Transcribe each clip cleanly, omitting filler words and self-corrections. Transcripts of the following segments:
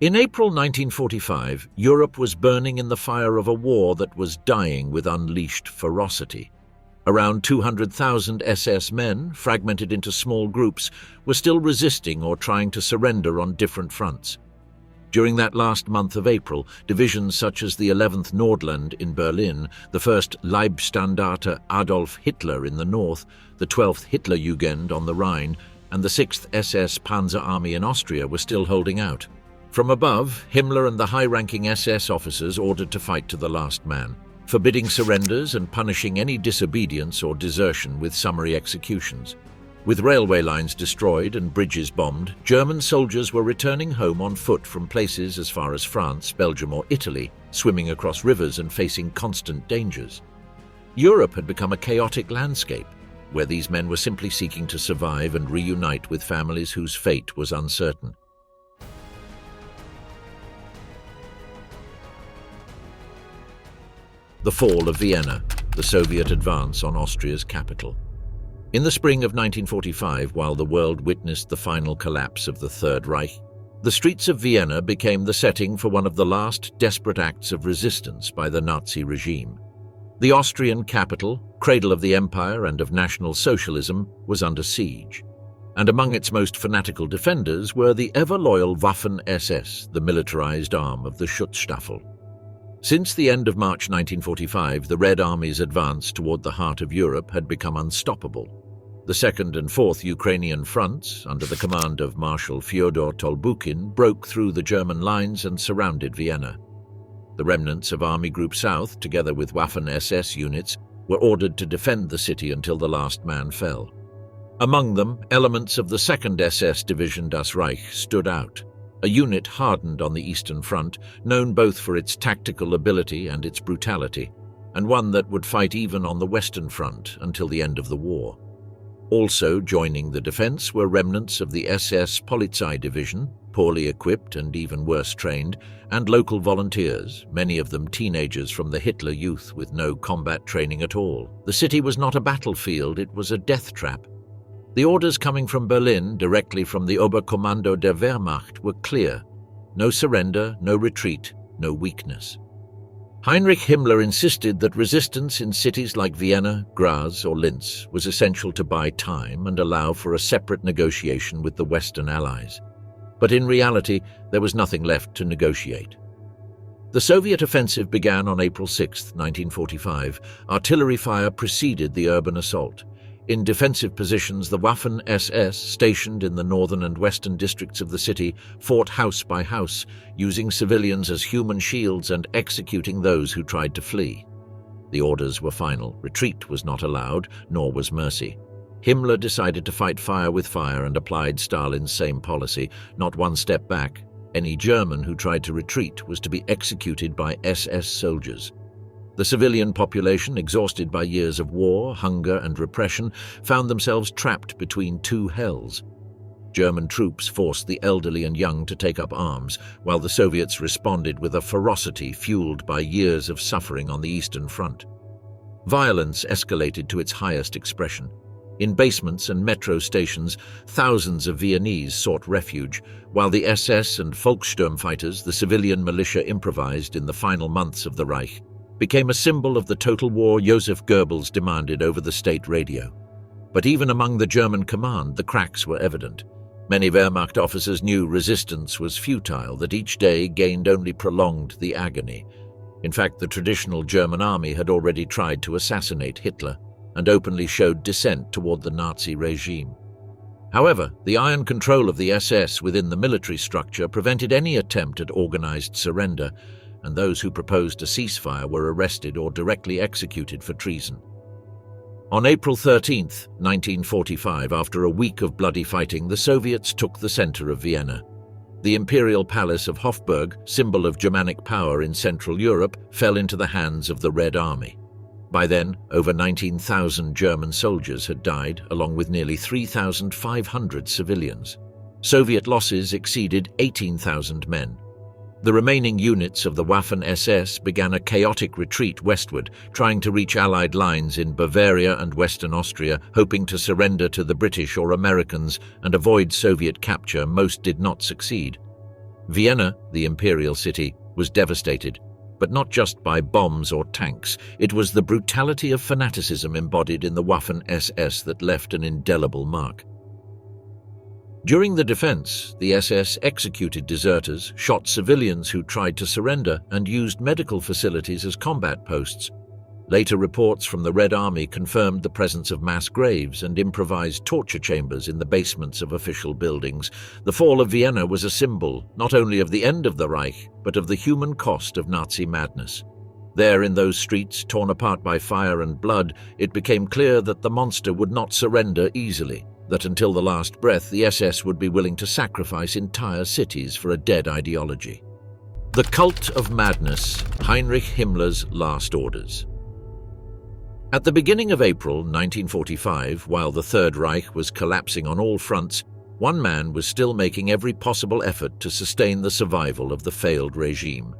In April 1945, Europe was burning in the fire of a war that was dying with unleashed ferocity. Around 200,000 SS men, fragmented into small groups, were still resisting or trying to surrender on different fronts. During that last month of April, divisions such as the 11th Nordland in Berlin, the 1st Leibstandarte Adolf Hitler in the north, the 12th Hitlerjugend on the Rhine, and the 6th SS Panzer Army in Austria were still holding out. From above, Himmler and the high-ranking SS officers ordered to fight to the last man, forbidding surrenders and punishing any disobedience or desertion with summary executions. With railway lines destroyed and bridges bombed, German soldiers were returning home on foot from places as far as France, Belgium or Italy, swimming across rivers and facing constant dangers. Europe had become a chaotic landscape, where these men were simply seeking to survive and reunite with families whose fate was uncertain. The fall of Vienna, the Soviet advance on Austria's capital. In the spring of 1945, while the world witnessed the final collapse of the Third Reich, the streets of Vienna became the setting for one of the last desperate acts of resistance by the Nazi regime. The Austrian capital, cradle of the empire and of National Socialism, was under siege. And among its most fanatical defenders were the ever-loyal Waffen-SS, the militarized arm of the Schutzstaffel. Since the end of March 1945, the Red Army's advance toward the heart of Europe had become unstoppable. The 2nd and 4th Ukrainian fronts, under the command of Marshal Fyodor Tolbukin, broke through the German lines and surrounded Vienna. The remnants of Army Group South, together with Waffen-SS units, were ordered to defend the city until the last man fell. Among them, elements of the 2nd SS Division Das Reich stood out, a unit hardened on the Eastern Front, known both for its tactical ability and its brutality, and one that would fight even on the Western Front until the end of the war. Also joining the defense were remnants of the SS Polizei Division, poorly equipped and even worse trained, and local volunteers, many of them teenagers from the Hitler Youth with no combat training at all. The city was not a battlefield, it was a death trap. The orders coming from Berlin, directly from the Oberkommando der Wehrmacht, were clear. No surrender, no retreat, no weakness. Heinrich Himmler insisted that resistance in cities like Vienna, Graz or Linz was essential to buy time and allow for a separate negotiation with the Western Allies. But in reality, there was nothing left to negotiate. The Soviet offensive began on April 6, 1945. Artillery fire preceded the urban assault. In defensive positions, the Waffen-SS, stationed in the northern and western districts of the city, fought house by house, using civilians as human shields and executing those who tried to flee. The orders were final. Retreat was not allowed, nor was mercy. Himmler decided to fight fire with fire and applied Stalin's same policy, not one step back. Any German who tried to retreat was to be executed by SS soldiers. The civilian population, exhausted by years of war, hunger and repression, found themselves trapped between two hells. German troops forced the elderly and young to take up arms, while the Soviets responded with a ferocity fueled by years of suffering on the Eastern Front. Violence escalated to its highest expression. In basements and metro stations, thousands of Viennese sought refuge, while the SS and Volkssturm fighters, the civilian militia improvised in the final months of the Reich, became a symbol of the total war Joseph Goebbels demanded over the state radio. But even among the German command, the cracks were evident. Many Wehrmacht officers knew resistance was futile, that each day gained only prolonged the agony. In fact, the traditional German army had already tried to assassinate Hitler and openly showed dissent toward the Nazi regime. However, the iron control of the SS within the military structure prevented any attempt at organized surrender, and those who proposed a ceasefire were arrested or directly executed for treason. On April 13, 1945, after a week of bloody fighting, the Soviets took the center of Vienna. The imperial palace of Hofburg, symbol of Germanic power in Central Europe, fell into the hands of the Red Army. By then, over 19,000 German soldiers had died, along with nearly 3,500 civilians. Soviet losses exceeded 18,000 men. The remaining units of the Waffen-SS began a chaotic retreat westward, trying to reach Allied lines in Bavaria and Western Austria, hoping to surrender to the British or Americans and avoid Soviet capture. Most did not succeed. Vienna, the imperial city, was devastated, but not just by bombs or tanks. It was the brutality of fanaticism embodied in the Waffen-SS that left an indelible mark. During the defense, the SS executed deserters, shot civilians who tried to surrender, and used medical facilities as combat posts. Later reports from the Red Army confirmed the presence of mass graves and improvised torture chambers in the basements of official buildings. The fall of Vienna was a symbol not only of the end of the Reich, but of the human cost of Nazi madness. There in those streets, torn apart by fire and blood, it became clear that the monster would not surrender easily, that until the last breath the SS would be willing to sacrifice entire cities for a dead ideology. The cult of madness, Heinrich Himmler's last orders. At the beginning of April 1945, while the Third Reich was collapsing on all fronts, one man was still making every possible effort to sustain the survival of the failed regime.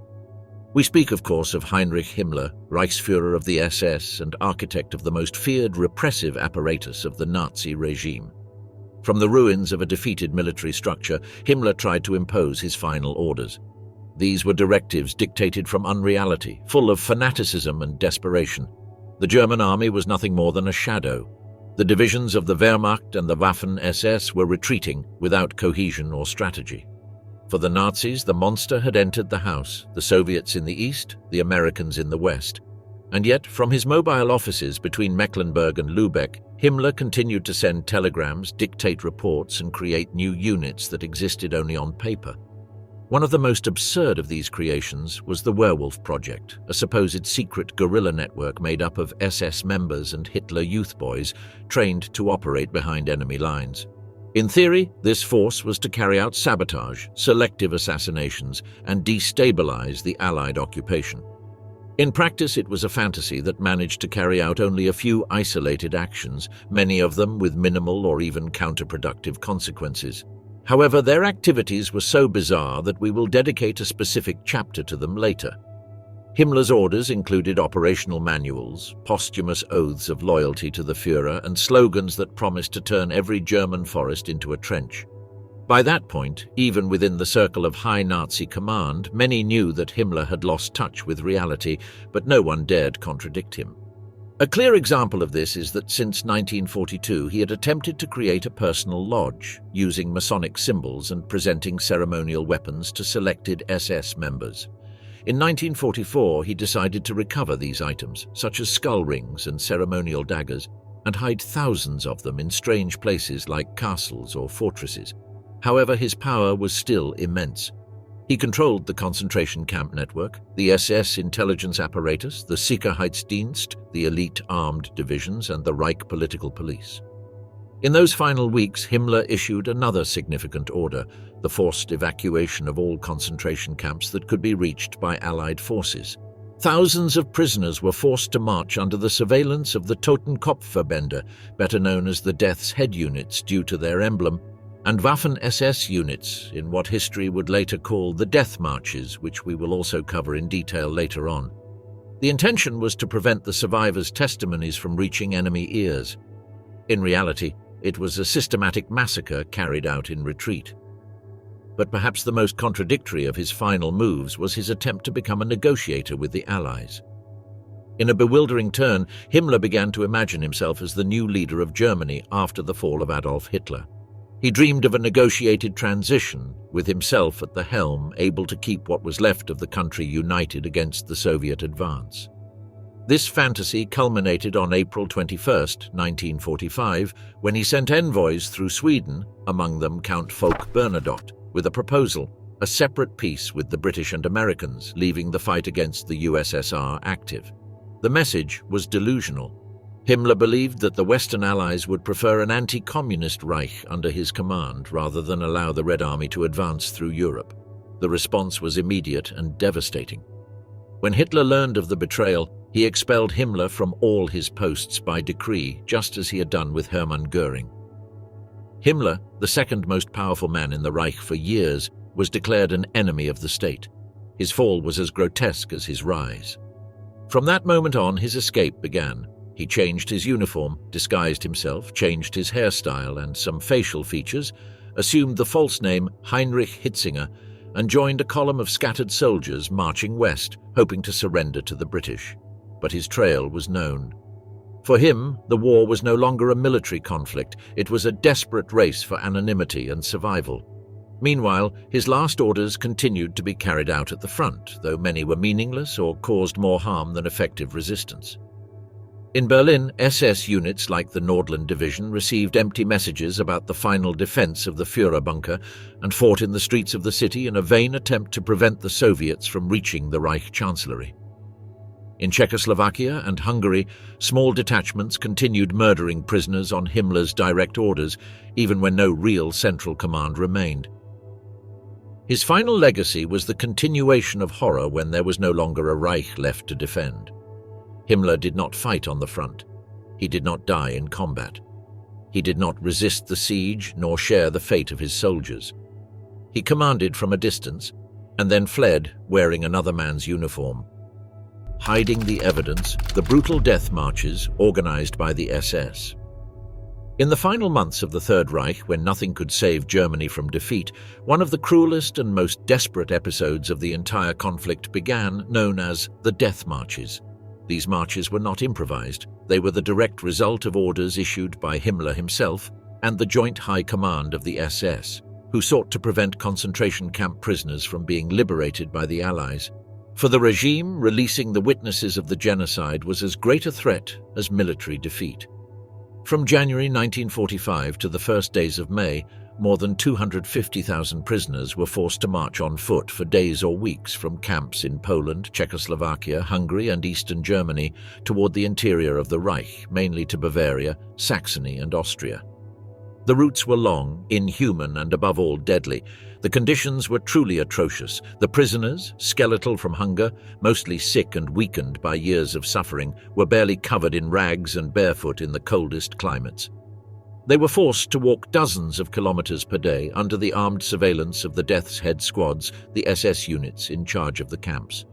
We speak, of course, of Heinrich Himmler, Reichsführer of the SS and architect of the most feared repressive apparatus of the Nazi regime. From the ruins of a defeated military structure, Himmler tried to impose his final orders. These were directives dictated from unreality, full of fanaticism and desperation. The German army was nothing more than a shadow. The divisions of the Wehrmacht and the Waffen-SS were retreating without cohesion or strategy. For the Nazis, the monster had entered the house, the Soviets in the east, the Americans in the west. And yet, from his mobile offices between Mecklenburg and Lübeck, Himmler continued to send telegrams, dictate reports, and create new units that existed only on paper. One of the most absurd of these creations was the Werewolf project, a supposed secret guerrilla network made up of SS members and Hitler youth boys trained to operate behind enemy lines. In theory, this force was to carry out sabotage, selective assassinations, and destabilize the Allied occupation. In practice, it was a fantasy that managed to carry out only a few isolated actions, many of them with minimal or even counterproductive consequences. However, their activities were so bizarre that we will dedicate a specific chapter to them later. Himmler's orders included operational manuals, posthumous oaths of loyalty to the Führer, and slogans that promised to turn every German forest into a trench. By that point, even within the circle of high Nazi command, many knew that Himmler had lost touch with reality, but no one dared contradict him. A clear example of this is that since 1942 he had attempted to create a personal lodge, using Masonic symbols and presenting ceremonial weapons to selected SS members. In 1944 he decided to recover these items, such as skull rings and ceremonial daggers, and hide thousands of them in strange places like castles or fortresses. However, his power was still immense. He controlled the concentration camp network, the SS intelligence apparatus, the Sicherheitsdienst, the elite armed divisions, and the Reich political police. In those final weeks, Himmler issued another significant order, the forced evacuation of all concentration camps that could be reached by Allied forces. Thousands of prisoners were forced to march under the surveillance of the Totenkopfverbände, better known as the Death's Head units due to their emblem, and Waffen-SS units in what history would later call the Death Marches, which we will also cover in detail later on. The intention was to prevent the survivors' testimonies from reaching enemy ears. In reality, it was a systematic massacre carried out in retreat. But perhaps the most contradictory of his final moves was his attempt to become a negotiator with the Allies. In a bewildering turn, Himmler began to imagine himself as the new leader of Germany after the fall of Adolf Hitler. He dreamed of a negotiated transition, with himself at the helm, able to keep what was left of the country united against the Soviet advance. This fantasy culminated on April 21, 1945, when he sent envoys through Sweden, among them Count Folke Bernadotte, with a proposal, a separate peace with the British and Americans, leaving the fight against the USSR active. The message was delusional. Himmler believed that the Western Allies would prefer an anti-communist Reich under his command rather than allow the Red Army to advance through Europe. The response was immediate and devastating. When Hitler learned of the betrayal, he expelled Himmler from all his posts by decree, just as he had done with Hermann Göring. Himmler, the second most powerful man in the Reich for years, was declared an enemy of the state. His fall was as grotesque as his rise. From that moment on, his escape began. He changed his uniform, disguised himself, changed his hairstyle and some facial features, assumed the false name Heinrich Hitzinger, and joined a column of scattered soldiers marching west, hoping to surrender to the British. But his trail was known. For him, the war was no longer a military conflict, it was a desperate race for anonymity and survival. Meanwhile, his last orders continued to be carried out at the front, though many were meaningless or caused more harm than effective resistance. In Berlin, SS units like the Nordland Division received empty messages about the final defense of the Führer bunker and fought in the streets of the city in a vain attempt to prevent the Soviets from reaching the Reich Chancellery. In Czechoslovakia and Hungary, small detachments continued murdering prisoners on Himmler's direct orders, even when no real central command remained. His final legacy was the continuation of horror when there was no longer a Reich left to defend. Himmler did not fight on the front. He did not die in combat. He did not resist the siege nor share the fate of his soldiers. He commanded from a distance and then fled wearing another man's uniform. Hiding the evidence, the brutal death marches organized by the SS. In the final months of the Third Reich, when nothing could save Germany from defeat, one of the cruelest and most desperate episodes of the entire conflict began, known as the death marches. These marches were not improvised. They were the direct result of orders issued by Himmler himself and the Joint High Command of the SS, who sought to prevent concentration camp prisoners from being liberated by the Allies. For the regime, releasing the witnesses of the genocide was as great a threat as military defeat. From January 1945 to the first days of May, more than 250,000 prisoners were forced to march on foot for days or weeks from camps in Poland, Czechoslovakia, Hungary, and eastern Germany toward the interior of the Reich, mainly to Bavaria, Saxony, and Austria. The routes were long, inhuman, and above all deadly. The conditions were truly atrocious. The prisoners, skeletal from hunger, mostly sick and weakened by years of suffering, were barely covered in rags and barefoot in the coldest climates. They were forced to walk dozens of kilometers per day under the armed surveillance of the Death's Head squads, the SS units in charge of the camps.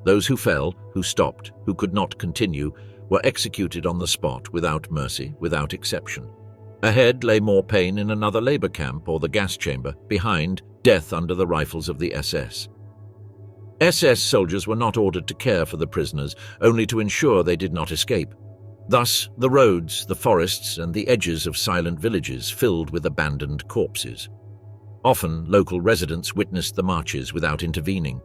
Those who fell, who stopped, who could not continue, were executed on the spot without mercy, without exception. Ahead lay more pain in another labor camp or the gas chamber. Behind, death under the rifles of the SS. SS soldiers were not ordered to care for the prisoners, only to ensure they did not escape. Thus, the roads, the forests, and the edges of silent villages filled with abandoned corpses. Often, local residents witnessed the marches without intervening.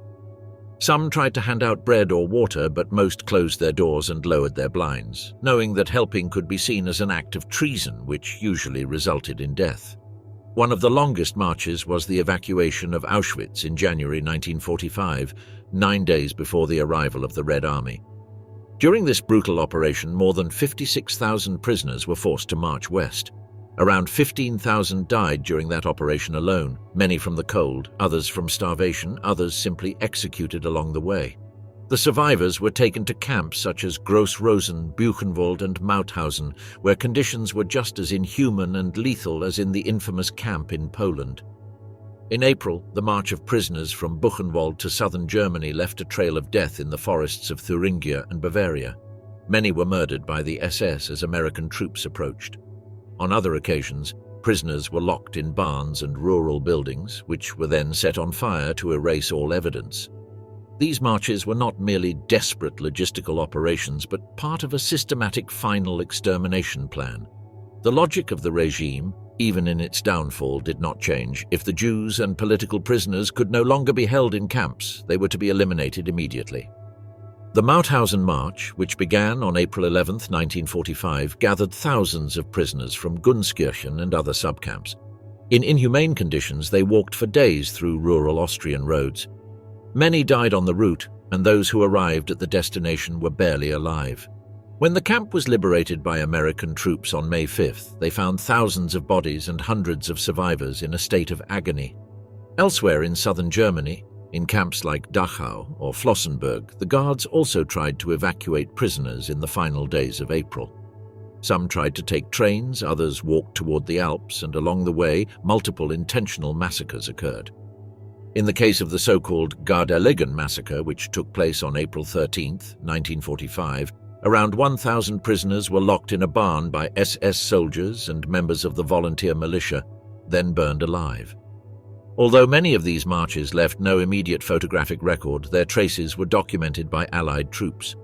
Some tried to hand out bread or water, but most closed their doors and lowered their blinds, knowing that helping could be seen as an act of treason, which usually resulted in death. One of the longest marches was the evacuation of Auschwitz in January 1945, 9 days before the arrival of the Red Army. During this brutal operation, more than 56,000 prisoners were forced to march west. Around 15,000 died during that operation alone, many from the cold, others from starvation, others simply executed along the way. The survivors were taken to camps such as Gross-Rosen, Buchenwald, and Mauthausen, where conditions were just as inhuman and lethal as in the infamous camp in Poland. In April, the march of prisoners from Buchenwald to southern Germany left a trail of death in the forests of Thuringia and Bavaria. Many were murdered by the SS as American troops approached. On other occasions, prisoners were locked in barns and rural buildings, which were then set on fire to erase all evidence. These marches were not merely desperate logistical operations, but part of a systematic final extermination plan. The logic of the regime, even in its downfall, did not change. If the Jews and political prisoners could no longer be held in camps, they were to be eliminated immediately. The Mauthausen March, which began on April 11, 1945, gathered thousands of prisoners from Gunskirchen and other subcamps. In inhumane conditions, they walked for days through rural Austrian roads. Many died on the route, and those who arrived at the destination were barely alive. When the camp was liberated by American troops on May 5th, they found thousands of bodies and hundreds of survivors in a state of agony. Elsewhere in southern Germany, in camps like Dachau or Flossenburg, the guards also tried to evacuate prisoners in the final days of April. Some tried to take trains, others walked toward the Alps, and along the way, multiple intentional massacres occurred. In the case of the so-called Gardelegen massacre, which took place on April 13, 1945, around 1,000 prisoners were locked in a barn by SS soldiers and members of the volunteer militia, then burned alive. Although many of these marches left no immediate photographic record, their traces were documented by Allied troops.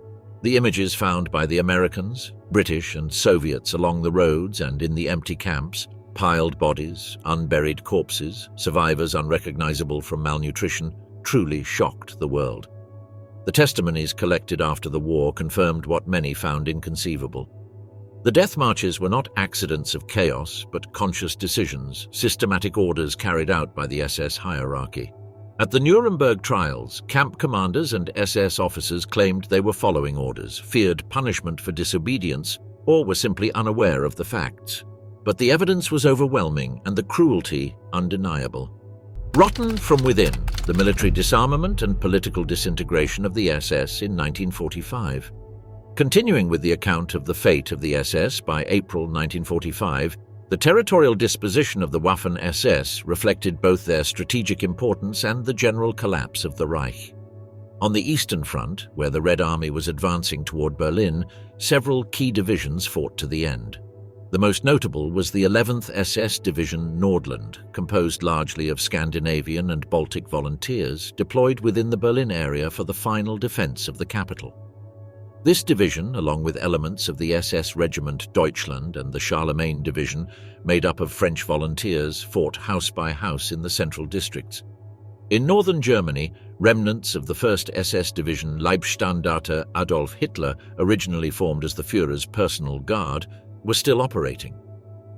The images found by the Americans, British and Soviets along the roads and in the empty camps, piled bodies, unburied corpses, survivors unrecognizable from malnutrition, truly shocked the world. The testimonies collected after the war confirmed what many found inconceivable. The death marches were not accidents of chaos, but conscious decisions, systematic orders carried out by the SS hierarchy. At the Nuremberg trials, camp commanders and SS officers claimed they were following orders, feared punishment for disobedience, or were simply unaware of the facts. But the evidence was overwhelming and the cruelty undeniable. Rotten from within, the military disarmament and political disintegration of the SS in 1945. Continuing with the account of the fate of the SS by April 1945, the territorial disposition of the Waffen-SS reflected both their strategic importance and the general collapse of the Reich. On the Eastern Front, where the Red Army was advancing toward Berlin, several key divisions fought to the end. The most notable was the 11th SS Division Nordland, composed largely of Scandinavian and Baltic volunteers deployed within the Berlin area for the final defense of the capital. This division, along with elements of the SS Regiment Deutschland and the Charlemagne Division, made up of French volunteers, fought house by house in the central districts. In northern Germany, remnants of the 1st SS Division Leibstandarte Adolf Hitler, originally formed as the Führer's personal guard, were still operating.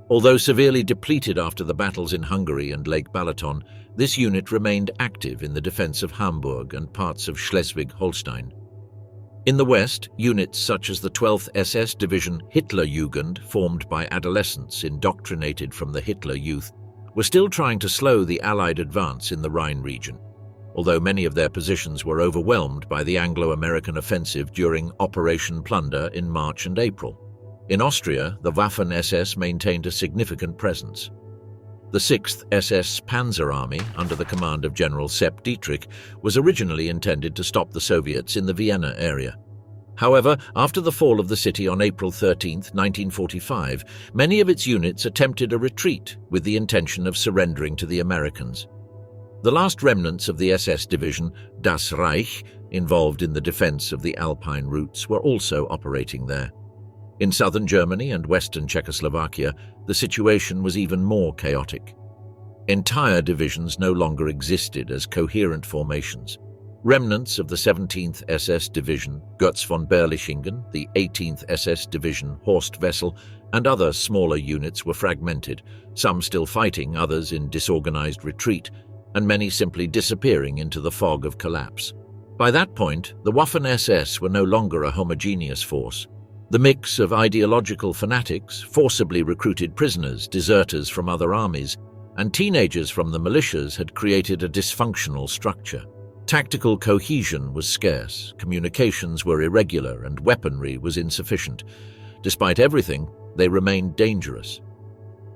Although severely depleted after the battles in Hungary and Lake Balaton, this unit remained active in the defense of Hamburg and parts of Schleswig-Holstein. In the West, units such as the 12th SS Division Hitlerjugend, formed by adolescents indoctrinated from the Hitler Youth, were still trying to slow the Allied advance in the Rhine region, although many of their positions were overwhelmed by the Anglo-American offensive during Operation Plunder in March and April. In Austria, the Waffen-SS maintained a significant presence. The 6th SS Panzer Army, under the command of General Sepp Dietrich, was originally intended to stop the Soviets in the Vienna area. However, after the fall of the city on April 13, 1945, many of its units attempted a retreat with the intention of surrendering to the Americans. The last remnants of the SS division, Das Reich, involved in the defense of the Alpine routes, were also operating there. In southern Germany and western Czechoslovakia, the situation was even more chaotic. Entire divisions no longer existed as coherent formations. Remnants of the 17th SS Division, Götz von Berlichingen, the 18th SS Division, Horst Wessel, and other smaller units were fragmented, some still fighting, others in disorganized retreat, and many simply disappearing into the fog of collapse. By that point, the Waffen-SS were no longer a homogeneous force. The mix of ideological fanatics, forcibly recruited prisoners, deserters from other armies, and teenagers from the militias had created a dysfunctional structure. Tactical cohesion was scarce, communications were irregular, and weaponry was insufficient. Despite everything, they remained dangerous.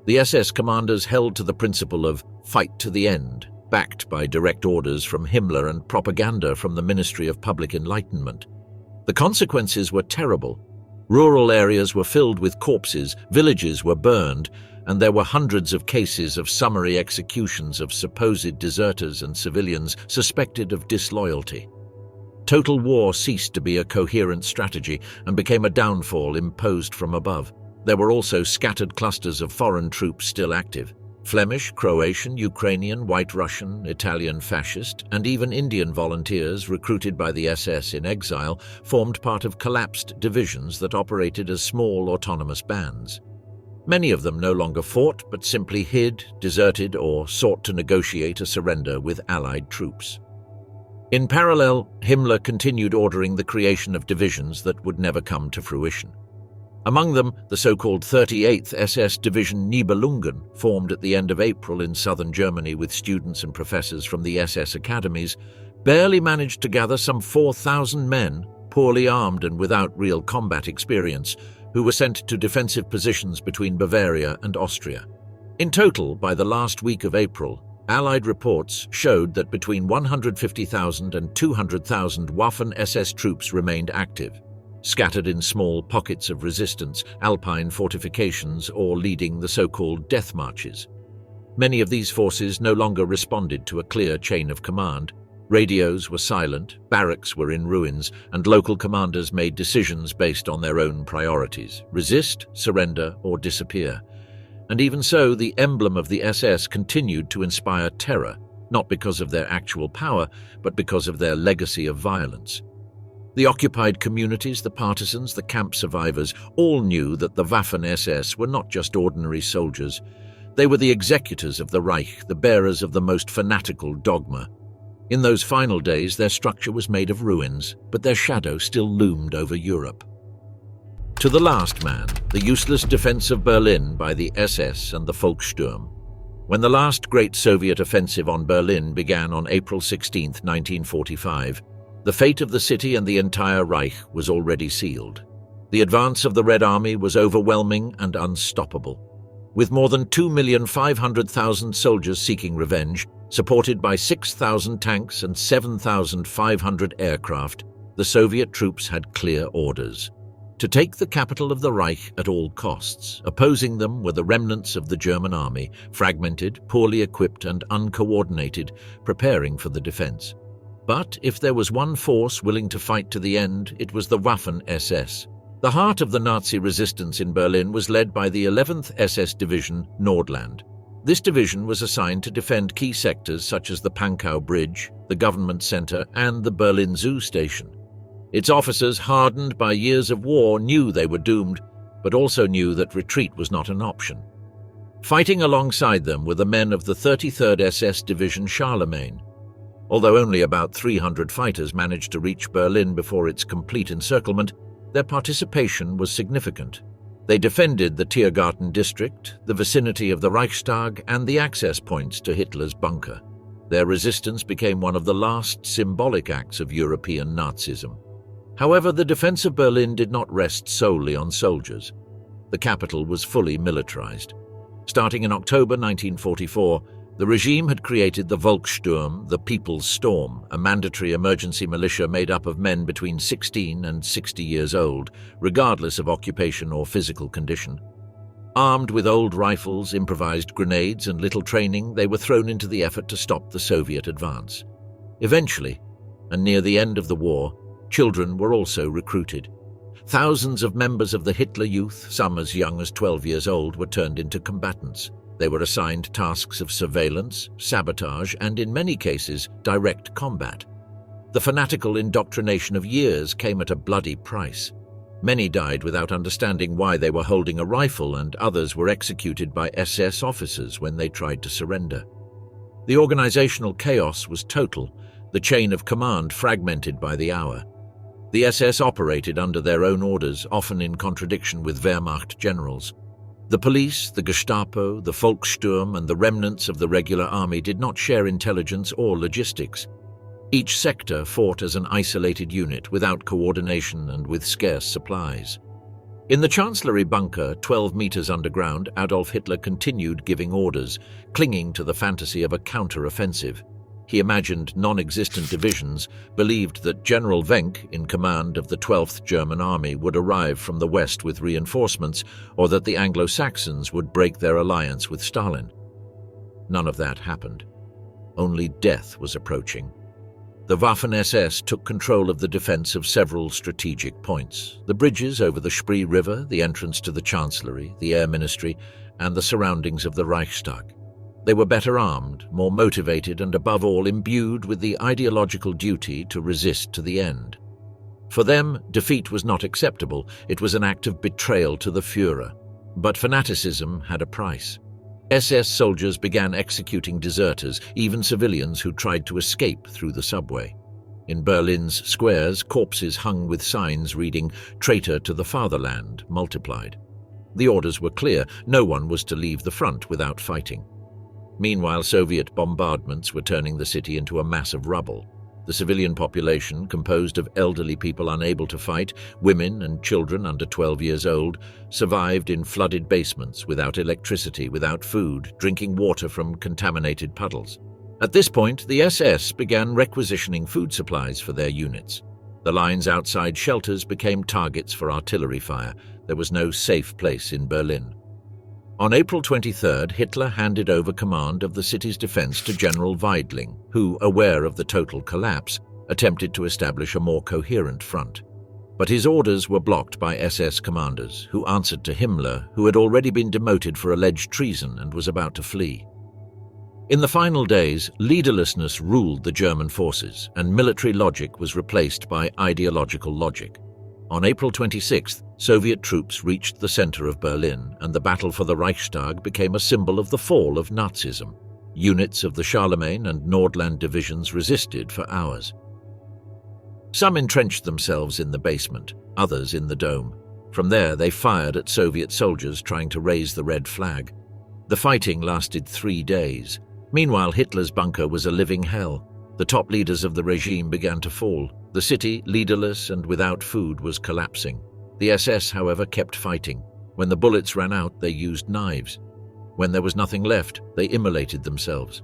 The SS commanders held to the principle of fight to the end, backed by direct orders from Himmler and propaganda from the Ministry of Public Enlightenment. The consequences were terrible. Rural areas were filled with corpses, villages were burned, and there were hundreds of cases of summary executions of supposed deserters and civilians suspected of disloyalty. Total war ceased to be a coherent strategy and became a downfall imposed from above. There were also scattered clusters of foreign troops still active. Flemish, Croatian, Ukrainian, White Russian, Italian fascist, and even Indian volunteers recruited by the SS in exile formed part of collapsed divisions that operated as small autonomous bands. Many of them no longer fought, but simply hid, deserted, or sought to negotiate a surrender with Allied troops. In parallel, Himmler continued ordering the creation of divisions that would never come to fruition. Among them, the so-called 38th SS Division Nibelungen, formed at the end of April in southern Germany with students and professors from the SS academies, barely managed to gather some 4,000 men, poorly armed and without real combat experience, who were sent to defensive positions between Bavaria and Austria. In total, by the last week of April, Allied reports showed that between 150,000 and 200,000 Waffen-SS troops remained active, scattered in small pockets of resistance, Alpine fortifications, or leading the so-called death marches. Many of these forces no longer responded to a clear chain of command. Radios were silent, barracks were in ruins, and local commanders made decisions based on their own priorities: resist, surrender, or disappear. And even so, the emblem of the SS continued to inspire terror, not because of their actual power, but because of their legacy of violence. The occupied communities, the partisans, the camp survivors, all knew that the Waffen-SS were not just ordinary soldiers. They were the executors of the Reich, the bearers of the most fanatical dogma. In those final days, their structure was made of ruins, but their shadow still loomed over Europe. To the last man, the useless defense of Berlin by the SS and the Volkssturm. When the last great Soviet offensive on Berlin began on April 16, 1945, the fate of the city and the entire Reich was already sealed. The advance of the Red Army was overwhelming and unstoppable. With more than 2,500,000 soldiers seeking revenge, supported by 6,000 tanks and 7,500 aircraft, the Soviet troops had clear orders: to take the capital of the Reich at all costs. Opposing them were the remnants of the German army, fragmented, poorly equipped and uncoordinated, preparing for the defense. But if there was one force willing to fight to the end, it was the Waffen-SS. The heart of the Nazi resistance in Berlin was led by the 11th SS Division, Nordland. This division was assigned to defend key sectors such as the Pankow Bridge, the government center, and the Berlin Zoo station. Its officers, hardened by years of war, knew they were doomed, but also knew that retreat was not an option. Fighting alongside them were the men of the 33rd SS Division Charlemagne. Although only about 300 fighters managed to reach Berlin before its complete encirclement, their participation was significant. They defended the Tiergarten district, the vicinity of the Reichstag, and the access points to Hitler's bunker. Their resistance became one of the last symbolic acts of European Nazism. However, the defense of Berlin did not rest solely on soldiers. The capital was fully militarized. Starting in October 1944, the regime had created the Volkssturm, the People's Storm, a mandatory emergency militia made up of men between 16 and 60 years old, regardless of occupation or physical condition. Armed with old rifles, improvised grenades, and little training, they were thrown into the effort to stop the Soviet advance. Eventually, and near the end of the war, children were also recruited. Thousands of members of the Hitler Youth, some as young as 12 years old, were turned into combatants. They were assigned tasks of surveillance, sabotage, and in many cases, direct combat. The fanatical indoctrination of years came at a bloody price. Many died without understanding why they were holding a rifle, and others were executed by SS officers when they tried to surrender. The organizational chaos was total, the chain of command fragmented by the hour. The SS operated under their own orders, often in contradiction with Wehrmacht generals. The police, the Gestapo, the Volkssturm, and the remnants of the regular army did not share intelligence or logistics. Each sector fought as an isolated unit, without coordination and with scarce supplies. In the Chancellery bunker, 12 meters underground, Adolf Hitler continued giving orders, clinging to the fantasy of a counter-offensive. He imagined non-existent divisions, believed that General Wenck, in command of the 12th German Army, would arrive from the west with reinforcements, or that the Anglo-Saxons would break their alliance with Stalin. None of that happened. Only death was approaching. The Waffen-SS took control of the defense of several strategic points: the bridges over the Spree River, the entrance to the Chancellery, the Air Ministry, and the surroundings of the Reichstag. They were better armed, more motivated, and above all imbued with the ideological duty to resist to the end. For them, defeat was not acceptable. It was an act of betrayal to the Führer. But fanaticism had a price. SS soldiers began executing deserters, even civilians who tried to escape through the subway. In Berlin's squares, corpses hung with signs reading "Traitor to the Fatherland" multiplied. The orders were clear: no one was to leave the front without fighting. Meanwhile, Soviet bombardments were turning the city into a mass of rubble. The civilian population, composed of elderly people unable to fight, women and children under 12 years old, survived in flooded basements, without electricity, without food, drinking water from contaminated puddles. At this point, the SS began requisitioning food supplies for their units. The lines outside shelters became targets for artillery fire. There was no safe place in Berlin. On April 23rd, Hitler handed over command of the city's defense to General Weidling, who, aware of the total collapse, attempted to establish a more coherent front. But his orders were blocked by SS commanders, who answered to Himmler, who had already been demoted for alleged treason and was about to flee. In the final days, leaderlessness ruled the German forces, and military logic was replaced by ideological logic. On April 26th, Soviet troops reached the center of Berlin, and the battle for the Reichstag became a symbol of the fall of Nazism. Units of the Charlemagne and Nordland divisions resisted for hours. Some entrenched themselves in the basement, others in the dome. From there, they fired at Soviet soldiers trying to raise the red flag. The fighting lasted 3 days. Meanwhile, Hitler's bunker was a living hell. The top leaders of the regime began to fall. The city, leaderless and without food, was collapsing. The SS, however, kept fighting. When the bullets ran out, they used knives. When there was nothing left, they immolated themselves.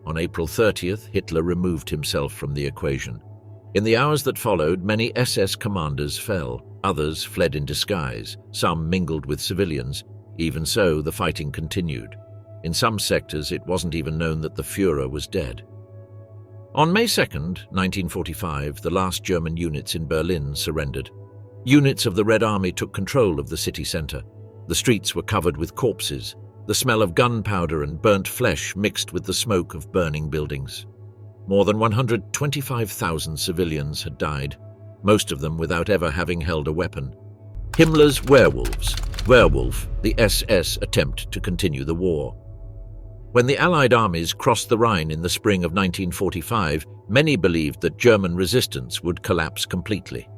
On April 30th, Hitler removed himself from the equation. In the hours that followed, many SS commanders fell. Others fled in disguise. Some mingled with civilians. Even so, the fighting continued. In some sectors, it wasn't even known that the Führer was dead. On May 2nd, 1945, the last German units in Berlin surrendered. Units of the Red Army took control of the city center. The streets were covered with corpses. The smell of gunpowder and burnt flesh mixed with the smoke of burning buildings. More than 125,000 civilians had died, most of them without ever having held a weapon. Himmler's werewolves. Werewolf, the SS attempt to continue the war. When the Allied armies crossed the Rhine in the spring of 1945, many believed that German resistance would collapse completely.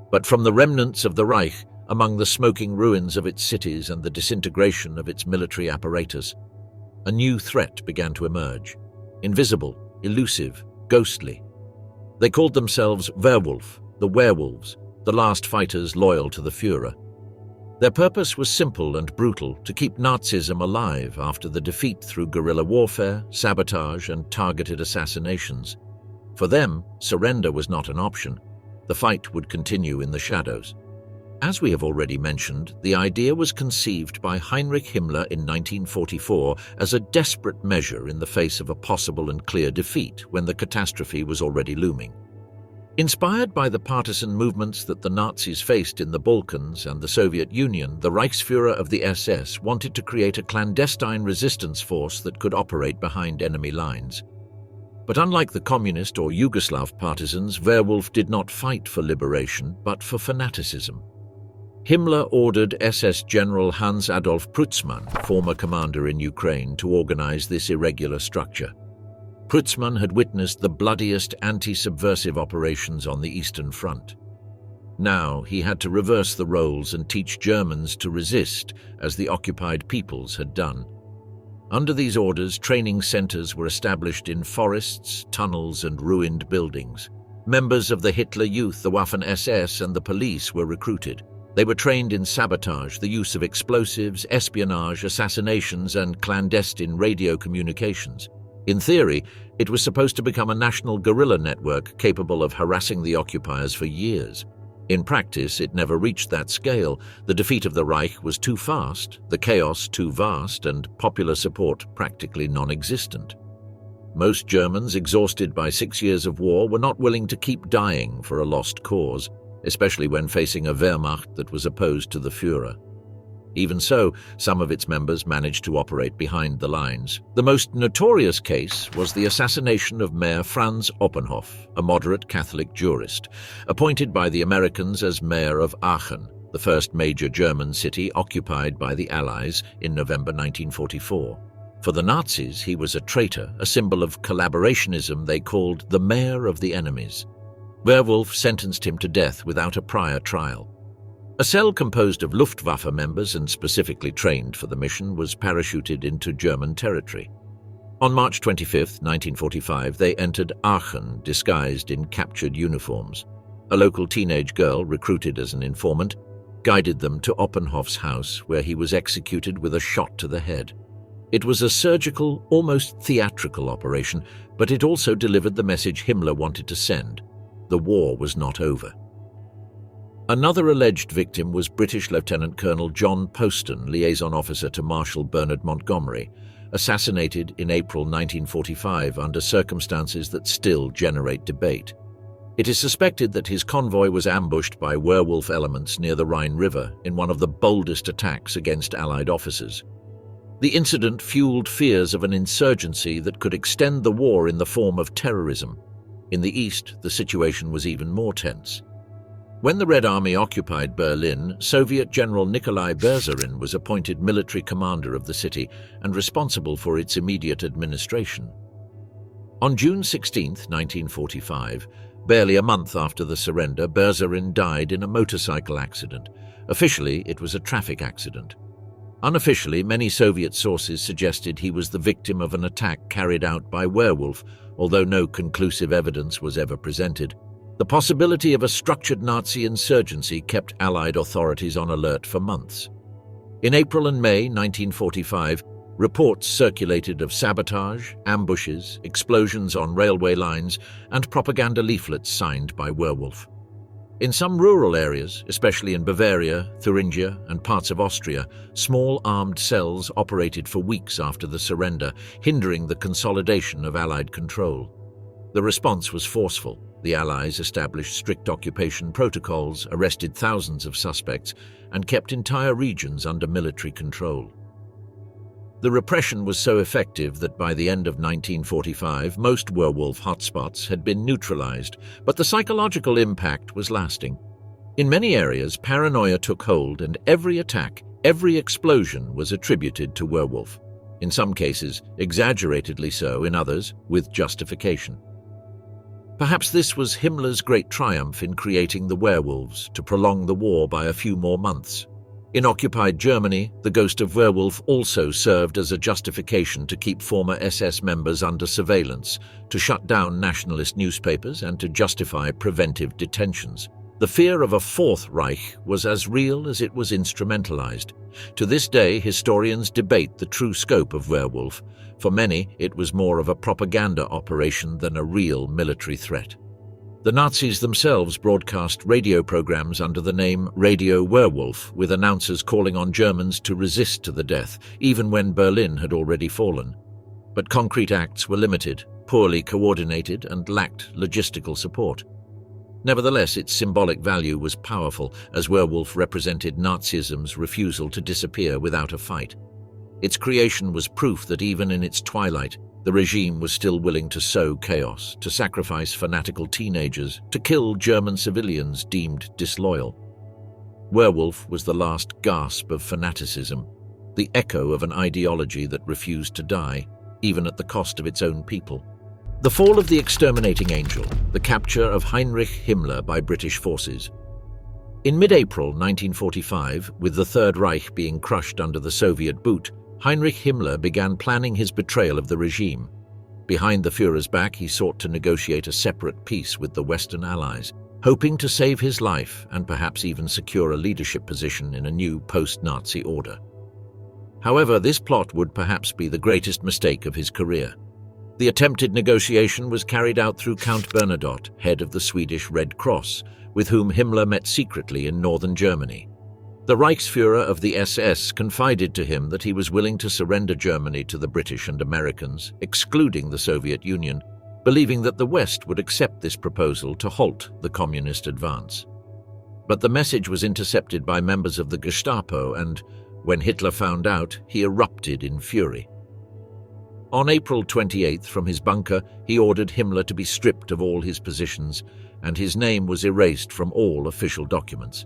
But from the remnants of the Reich, among the smoking ruins of its cities and the disintegration of its military apparatus, a new threat began to emerge. Invisible, elusive, ghostly. They called themselves Werewolf, the werewolves, the last fighters loyal to the Führer. Their purpose was simple and brutal: to keep Nazism alive after the defeat through guerrilla warfare, sabotage, and targeted assassinations. For them, surrender was not an option. The fight would continue in the shadows. As we have already mentioned, the idea was conceived by Heinrich Himmler in 1944 as a desperate measure in the face of a possible and clear defeat when the catastrophe was already looming. Inspired by the partisan movements that the Nazis faced in the Balkans and the Soviet Union, the Reichsführer of the SS wanted to create a clandestine resistance force that could operate behind enemy lines. But unlike the communist or Yugoslav partisans, Werewolf did not fight for liberation, but for fanaticism. Himmler ordered SS General Hans Adolf Preutzmann, former commander in Ukraine, to organize this irregular structure. Preutzmann had witnessed the bloodiest anti-subversive operations on the Eastern Front. Now he had to reverse the roles and teach Germans to resist, as the occupied peoples had done. Under these orders, training centers were established in forests, tunnels, and ruined buildings. Members of the Hitler Youth, the Waffen-SS, and the police were recruited. They were trained in sabotage, the use of explosives, espionage, assassinations, and clandestine radio communications. In theory, it was supposed to become a national guerrilla network capable of harassing the occupiers for years. In practice, it never reached that scale. The defeat of the Reich was too fast, the chaos too vast, and popular support practically non-existent. Most Germans, exhausted by 6 years of war, were not willing to keep dying for a lost cause, especially when facing a Wehrmacht that was opposed to the Führer. Even so, some of its members managed to operate behind the lines. The most notorious case was the assassination of Mayor Franz Oppenhoff, a moderate Catholic jurist, appointed by the Americans as mayor of Aachen, the first major German city occupied by the Allies in November 1944. For the Nazis, he was a traitor, a symbol of collaborationism they called the mayor of the enemies. Werewolf sentenced him to death without a prior trial. A cell composed of Luftwaffe members and specifically trained for the mission was parachuted into German territory. On March 25, 1945, they entered Aachen disguised in captured uniforms. A local teenage girl, recruited as an informant, guided them to Oppenhoff's house, where he was executed with a shot to the head. It was a surgical, almost theatrical operation, but it also delivered the message Himmler wanted to send. The war was not over. Another alleged victim was British Lieutenant Colonel John Poston, liaison officer to Marshal Bernard Montgomery, assassinated in April 1945 under circumstances that still generate debate. It is suspected that his convoy was ambushed by werewolf elements near the Rhine River in one of the boldest attacks against Allied officers. The incident fueled fears of an insurgency that could extend the war in the form of terrorism. In the east, the situation was even more tense. When the Red Army occupied Berlin, Soviet General Nikolai Berzarin was appointed military commander of the city and responsible for its immediate administration. On June 16, 1945, barely a month after the surrender, Berzarin died in a motorcycle accident. Officially, it was a traffic accident. Unofficially, many Soviet sources suggested he was the victim of an attack carried out by Werewolf, although no conclusive evidence was ever presented. The possibility of a structured Nazi insurgency kept Allied authorities on alert for months. In April and May 1945, reports circulated of sabotage, ambushes, explosions on railway lines, and propaganda leaflets signed by Werewolf. In some rural areas, especially in Bavaria, Thuringia, and parts of Austria, small armed cells operated for weeks after the surrender, hindering the consolidation of Allied control. The response was forceful. The Allies established strict occupation protocols, arrested thousands of suspects, and kept entire regions under military control. The repression was so effective that by the end of 1945, most werewolf hotspots had been neutralized, but the psychological impact was lasting. In many areas, paranoia took hold, and every attack, every explosion was attributed to Werewolf. In some cases, exaggeratedly so, in others, with justification. Perhaps this was Himmler's great triumph in creating the werewolves to prolong the war by a few more months. In occupied Germany, the ghost of Werewolf also served as a justification to keep former SS members under surveillance, to shut down nationalist newspapers, and to justify preventive detentions. The fear of a Fourth Reich was as real as it was instrumentalized. To this day, historians debate the true scope of Werewolf. For many, it was more of a propaganda operation than a real military threat. The Nazis themselves broadcast radio programs under the name Radio Werewolf, with announcers calling on Germans to resist to the death, even when Berlin had already fallen. But concrete acts were limited, poorly coordinated, and lacked logistical support. Nevertheless, its symbolic value was powerful, as Werewolf represented Nazism's refusal to disappear without a fight. Its creation was proof that even in its twilight, the regime was still willing to sow chaos, to sacrifice fanatical teenagers, to kill German civilians deemed disloyal. Werewolf was the last gasp of fanaticism, the echo of an ideology that refused to die, even at the cost of its own people. The fall of the exterminating angel, the capture of Heinrich Himmler by British forces. In mid-April 1945, with the Third Reich being crushed under the Soviet boot, Heinrich Himmler began planning his betrayal of the regime. Behind the Führer's back, he sought to negotiate a separate peace with the Western Allies, hoping to save his life and perhaps even secure a leadership position in a new post-Nazi order. However, this plot would perhaps be the greatest mistake of his career. The attempted negotiation was carried out through Count Bernadotte, head of the Swedish Red Cross, with whom Himmler met secretly in northern Germany. The Reichsführer of the SS confided to him that he was willing to surrender Germany to the British and Americans, excluding the Soviet Union, believing that the West would accept this proposal to halt the communist advance. But the message was intercepted by members of the Gestapo, and when Hitler found out, he erupted in fury. On April 28th, from his bunker, he ordered Himmler to be stripped of all his positions, and his name was erased from all official documents.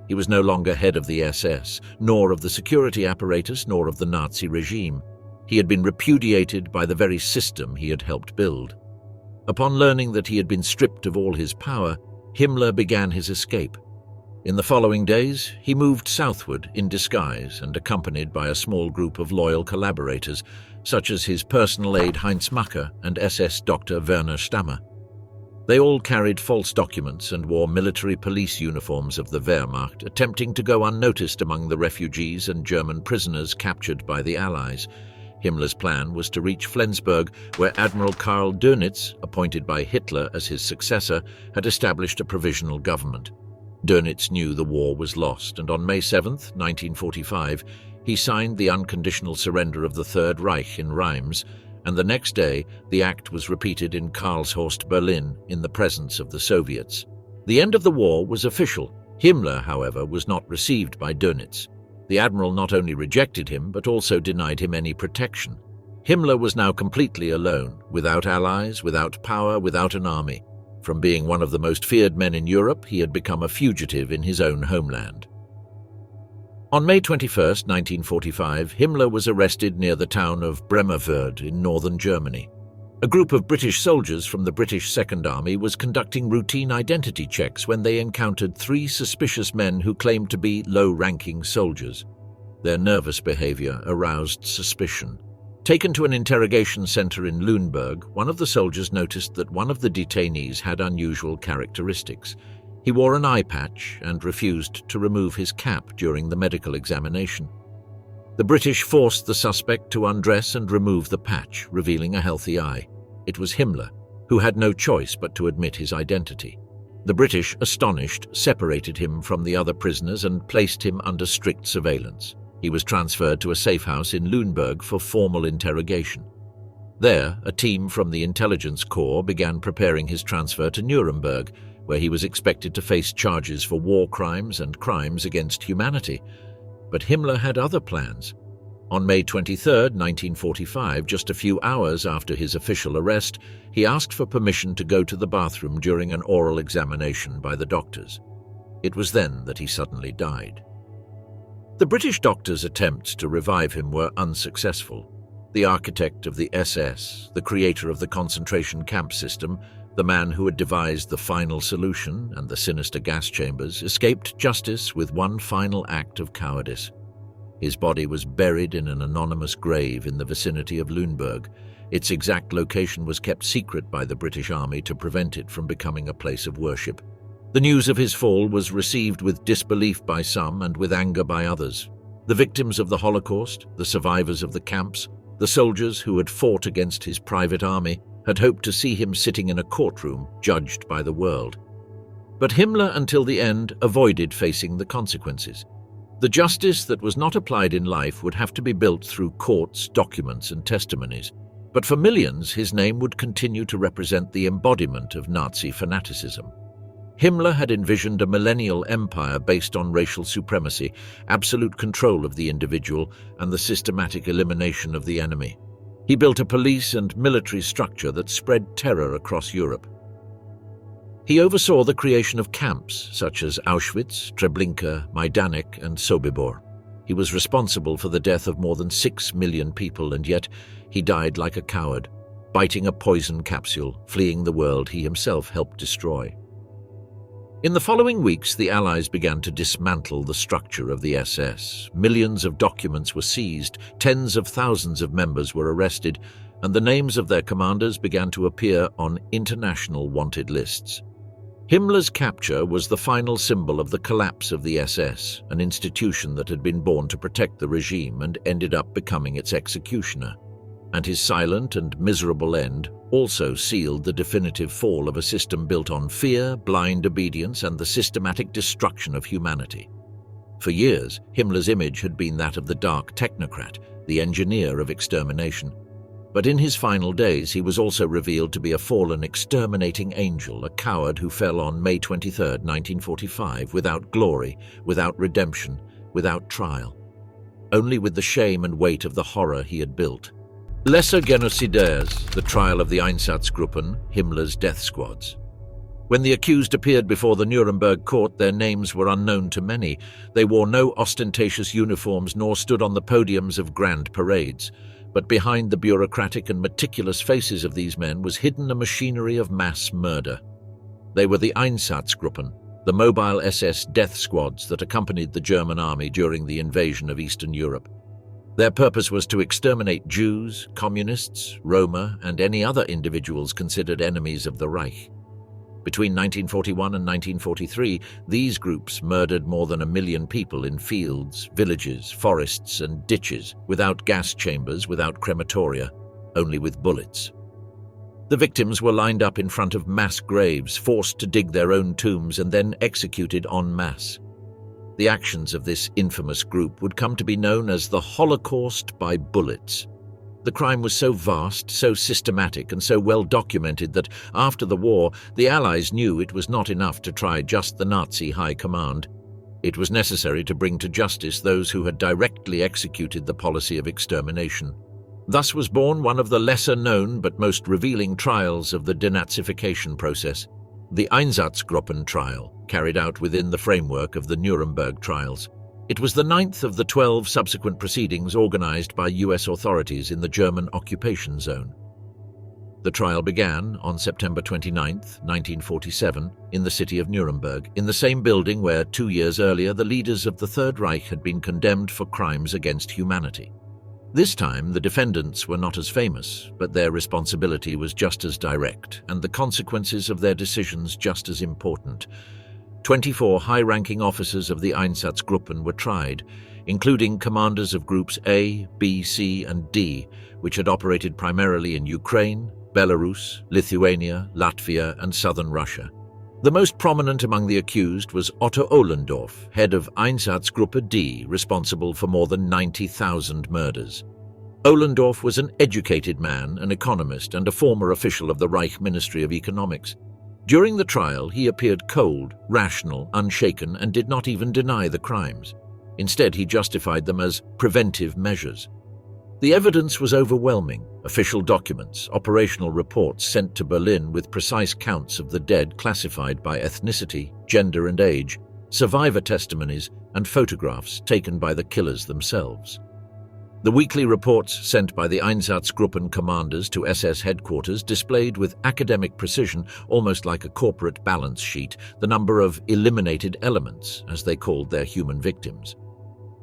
He was no longer head of the SS, nor of the security apparatus, nor of the Nazi regime. He had been repudiated by the very system he had helped build. Upon learning that he had been stripped of all his power, Himmler began his escape. In the following days, he moved southward in disguise and accompanied by a small group of loyal collaborators, such as his personal aide Heinz Macker and SS Dr. Werner Stammer. They all carried false documents and wore military police uniforms of the Wehrmacht, attempting to go unnoticed among the refugees and German prisoners captured by the Allies. Himmler's plan was to reach Flensburg, where Admiral Karl Dönitz, appointed by Hitler as his successor, had established a provisional government. Dönitz knew the war was lost, and on May 7, 1945, he signed the unconditional surrender of the Third Reich in Reims, and the next day the act was repeated in Karlshorst, Berlin, in the presence of the Soviets. The end of the war was official. Himmler, however, was not received by Dönitz. The admiral not only rejected him, but also denied him any protection. Himmler was now completely alone, without allies, without power, without an army. From being one of the most feared men in Europe, he had become a fugitive in his own homeland. On May 21, 1945, Himmler was arrested near the town of Bremervörde in northern Germany. A group of British soldiers from the British Second Army was conducting routine identity checks when they encountered 3 suspicious men who claimed to be low-ranking soldiers. Their nervous behavior aroused suspicion. Taken to an interrogation center in Lüneburg, one of the soldiers noticed that one of the detainees had unusual characteristics. He wore an eye patch and refused to remove his cap during the medical examination. The British forced the suspect to undress and remove the patch, revealing a healthy eye. It was Himmler, who had no choice but to admit his identity. The British, astonished, separated him from the other prisoners and placed him under strict surveillance. He was transferred to a safe house in Lüneburg for formal interrogation. There, a team from the intelligence corps began preparing his transfer to Nuremberg, where he was expected to face charges for war crimes and crimes against humanity. But Himmler had other plans. On May 23, 1945, just a few hours after his official arrest, he asked for permission to go to the bathroom during an oral examination by the doctors. It was then that he suddenly died. The British doctors' attempts to revive him were unsuccessful. The architect of the SS, the creator of the concentration camp system, the man who had devised the final solution and the sinister gas chambers, escaped justice with one final act of cowardice. His body was buried in an anonymous grave in the vicinity of Lüneburg. Its exact location was kept secret by the British Army to prevent it from becoming a place of worship. The news of his fall was received with disbelief by some and with anger by others. The victims of the Holocaust, the survivors of the camps, the soldiers who had fought against his private army, had hoped to see him sitting in a courtroom, judged by the world. But Himmler, until the end, avoided facing the consequences. The justice that was not applied in life would have to be built through courts, documents, and testimonies. But for millions, his name would continue to represent the embodiment of Nazi fanaticism. Himmler had envisioned a millennial empire based on racial supremacy, absolute control of the individual, and the systematic elimination of the enemy. He built a police and military structure that spread terror across Europe. He oversaw the creation of camps such as Auschwitz, Treblinka, Majdanek, and Sobibor. He was responsible for the death of more than 6 million people, and yet he died like a coward, biting a poison capsule, fleeing the world he himself helped destroy. In the following weeks, the Allies began to dismantle the structure of the SS. Millions of documents were seized, tens of thousands of members were arrested, and the names of their commanders began to appear on international wanted lists. Himmler's capture was the final symbol of the collapse of the SS, an institution that had been born to protect the regime and ended up becoming its executioner. And his silent and miserable end also sealed the definitive fall of a system built on fear, blind obedience, and the systematic destruction of humanity. For years, Himmler's image had been that of the dark technocrat, the engineer of extermination. But in his final days, he was also revealed to be a fallen exterminating angel, a coward who fell on May 23, 1945, without glory, without redemption, without trial, only with the shame and weight of the horror he had built. Lesser Genocidaires, the trial of the Einsatzgruppen, Himmler's death squads. When the accused appeared before the Nuremberg court, their names were unknown to many. They wore no ostentatious uniforms nor stood on the podiums of grand parades. But behind the bureaucratic and meticulous faces of these men was hidden a machinery of mass murder. They were the Einsatzgruppen, the mobile SS death squads that accompanied the German army during the invasion of Eastern Europe. Their purpose was to exterminate Jews, communists, Roma, and any other individuals considered enemies of the Reich. Between 1941 and 1943, these groups murdered more than 1 million people in fields, villages, forests, and ditches, without gas chambers, without crematoria, only with bullets. The victims were lined up in front of mass graves, forced to dig their own tombs and then executed en masse. The actions of this infamous group would come to be known as the Holocaust by bullets. The crime was so vast, so systematic, and so well documented that after the war, the Allies knew it was not enough to try just the Nazi high command. It was necessary to bring to justice those who had directly executed the policy of extermination. Thus was born one of the lesser-known but most revealing trials of the denazification process, the Einsatzgruppen trial, carried out within the framework of the Nuremberg trials. It was the 9th of the 12 subsequent proceedings organized by US authorities in the German occupation zone. The trial began on September 29, 1947, in the city of Nuremberg, in the same building where 2 years earlier the leaders of the Third Reich had been condemned for crimes against humanity. This time, the defendants were not as famous, but their responsibility was just as direct, and the consequences of their decisions just as important. 24 high-ranking officers of the Einsatzgruppen were tried, including commanders of Groups A, B, C, and D, which had operated primarily in Ukraine, Belarus, Lithuania, Latvia, and southern Russia. The most prominent among the accused was Otto Ohlendorf, head of Einsatzgruppe D, responsible for more than 90,000 murders. Ohlendorf was an educated man, an economist, and a former official of the Reich Ministry of Economics. During the trial, he appeared cold, rational, unshaken, and did not even deny the crimes. Instead, he justified them as preventive measures. The evidence was overwhelming. Official documents, operational reports sent to Berlin with precise counts of the dead classified by ethnicity, gender and age, survivor testimonies, and photographs taken by the killers themselves. The weekly reports sent by the Einsatzgruppen commanders to SS headquarters displayed with academic precision, almost like a corporate balance sheet, the number of eliminated elements, as they called their human victims.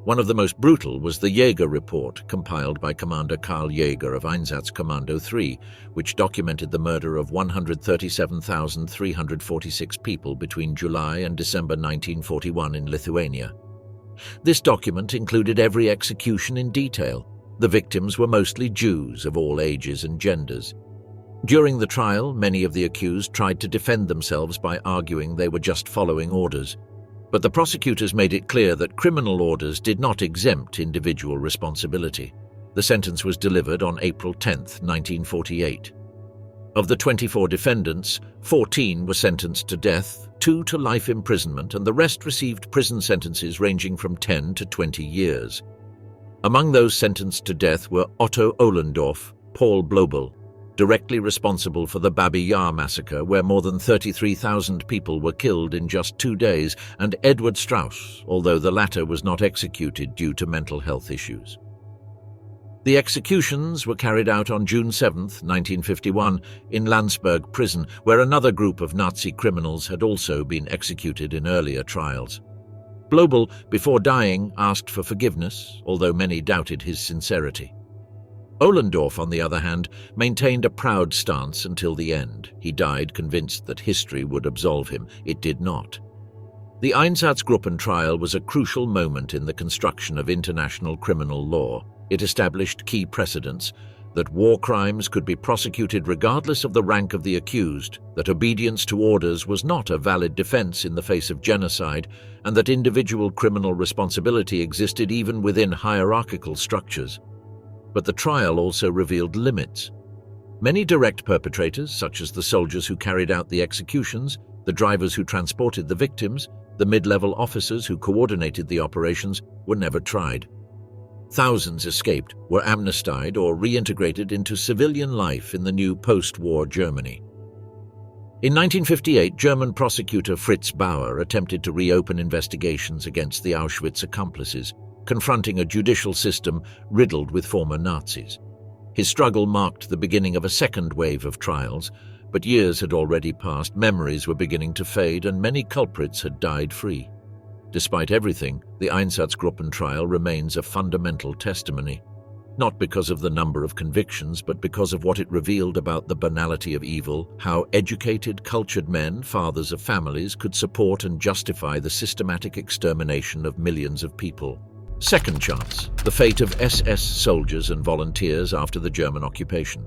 One of the most brutal was the Jäger report, compiled by Commander Karl Jäger of Einsatzkommando 3, which documented the murder of 137,346 people between July and December 1941 in Lithuania. This document included every execution in detail. The victims were mostly Jews of all ages and genders. During the trial, many of the accused tried to defend themselves by arguing they were just following orders. But the prosecutors made it clear that criminal orders did not exempt individual responsibility. The sentence was delivered on April 10, 1948. Of the 24 defendants, 14 were sentenced to death, 2 to life imprisonment, and the rest received prison sentences ranging from 10 to 20 years. Among those sentenced to death were Otto Ohlendorf, Paul Blobel, directly responsible for the Babi Yar massacre, where more than 33,000 people were killed in just 2 days, and Edward Strauss, although the latter was not executed due to mental health issues. The executions were carried out on June 7, 1951, in Landsberg prison, where another group of Nazi criminals had also been executed in earlier trials. Blobel, before dying, asked for forgiveness, although many doubted his sincerity. Ohlendorf, on the other hand, maintained a proud stance until the end. He died convinced that history would absolve him. It did not. The Einsatzgruppen trial was a crucial moment in the construction of international criminal law. It established key precedents: that war crimes could be prosecuted regardless of the rank of the accused, that obedience to orders was not a valid defense in the face of genocide, and that individual criminal responsibility existed even within hierarchical structures. But the trial also revealed limits. Many direct perpetrators, such as the soldiers who carried out the executions, the drivers who transported the victims, the mid-level officers who coordinated the operations, were never tried. Thousands escaped, were amnestied, or reintegrated into civilian life in the new post-war Germany. In 1958, German prosecutor Fritz Bauer attempted to reopen investigations against the Auschwitz accomplices, confronting a judicial system riddled with former Nazis. His struggle marked the beginning of a second wave of trials, but years had already passed, memories were beginning to fade, and many culprits had died free. Despite everything, the Einsatzgruppen trial remains a fundamental testimony, not because of the number of convictions, but because of what it revealed about the banality of evil, how educated, cultured men, fathers of families, could support and justify the systematic extermination of millions of people. Second chance: the fate of SS soldiers and volunteers after the German occupation.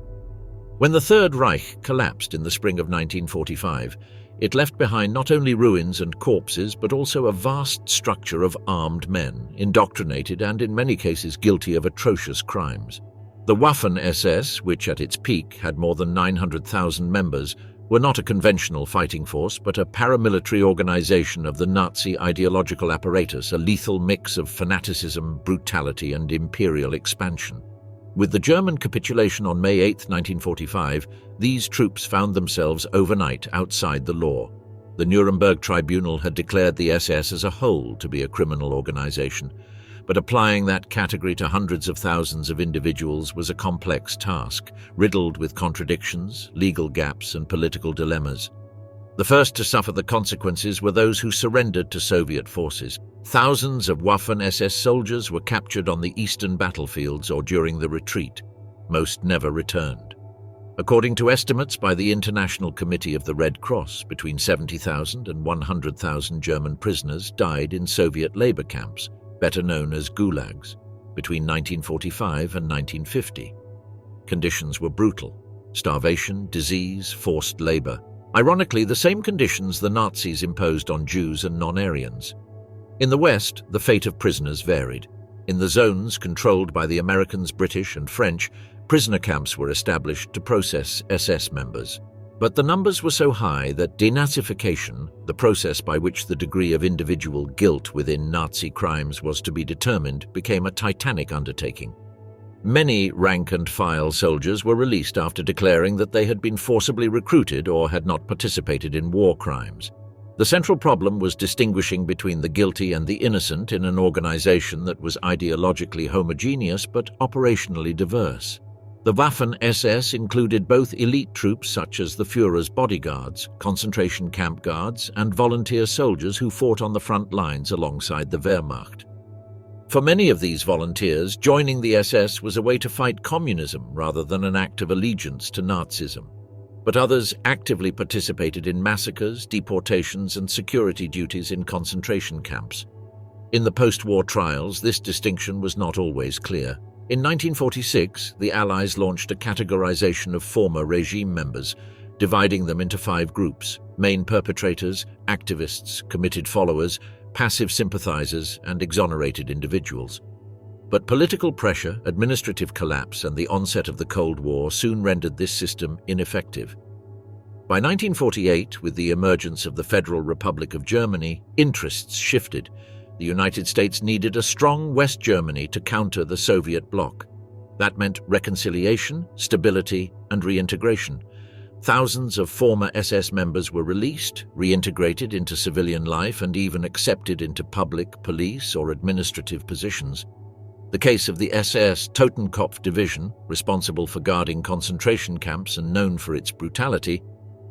When the Third Reich collapsed in the spring of 1945, it left behind not only ruins and corpses, but also a vast structure of armed men, indoctrinated and in many cases guilty of atrocious crimes. The Waffen-SS, which at its peak had more than 900,000 members, were not a conventional fighting force, but a paramilitary organization of the Nazi ideological apparatus, a lethal mix of fanaticism, brutality, and imperial expansion. With the German capitulation on May 8, 1945, these troops found themselves overnight outside the law. The Nuremberg Tribunal had declared the SS as a whole to be a criminal organization, but applying that category to hundreds of thousands of individuals was a complex task, riddled with contradictions, legal gaps, and political dilemmas. The first to suffer the consequences were those who surrendered to Soviet forces. Thousands of Waffen-SS soldiers were captured on the eastern battlefields or during the retreat. Most never returned. According to estimates by the International Committee of the Red Cross, between 70,000 and 100,000 German prisoners died in Soviet labor camps, better known as gulags, between 1945 and 1950. Conditions were brutal: starvation, disease, forced labor. Ironically, the same conditions the Nazis imposed on Jews and non-Aryans. In the West, the fate of prisoners varied. In the zones controlled by the Americans, British, and French, prisoner camps were established to process SS members. But the numbers were so high that denazification, the process by which the degree of individual guilt within Nazi crimes was to be determined, became a titanic undertaking. Many rank-and-file soldiers were released after declaring that they had been forcibly recruited or had not participated in war crimes. The central problem was distinguishing between the guilty and the innocent in an organization that was ideologically homogeneous but operationally diverse. The Waffen-SS included both elite troops such as the Führer's bodyguards, concentration camp guards, and volunteer soldiers who fought on the front lines alongside the Wehrmacht. For many of these volunteers, joining the SS was a way to fight communism rather than an act of allegiance to Nazism. But others actively participated in massacres, deportations, and security duties in concentration camps. In the post-war trials, this distinction was not always clear. In 1946, the Allies launched a categorization of former regime members, dividing them into 5 groups: main perpetrators, activists, committed followers, passive sympathizers, and exonerated individuals. But political pressure, administrative collapse, and the onset of the Cold War soon rendered this system ineffective. By 1948, with the emergence of the Federal Republic of Germany, interests shifted. The United States needed a strong West Germany to counter the Soviet bloc. That meant reconciliation, stability, and reintegration. Thousands of former SS members were released, reintegrated into civilian life, and even accepted into public, police, or administrative positions. The case of the SS Totenkopf Division, responsible for guarding concentration camps and known for its brutality,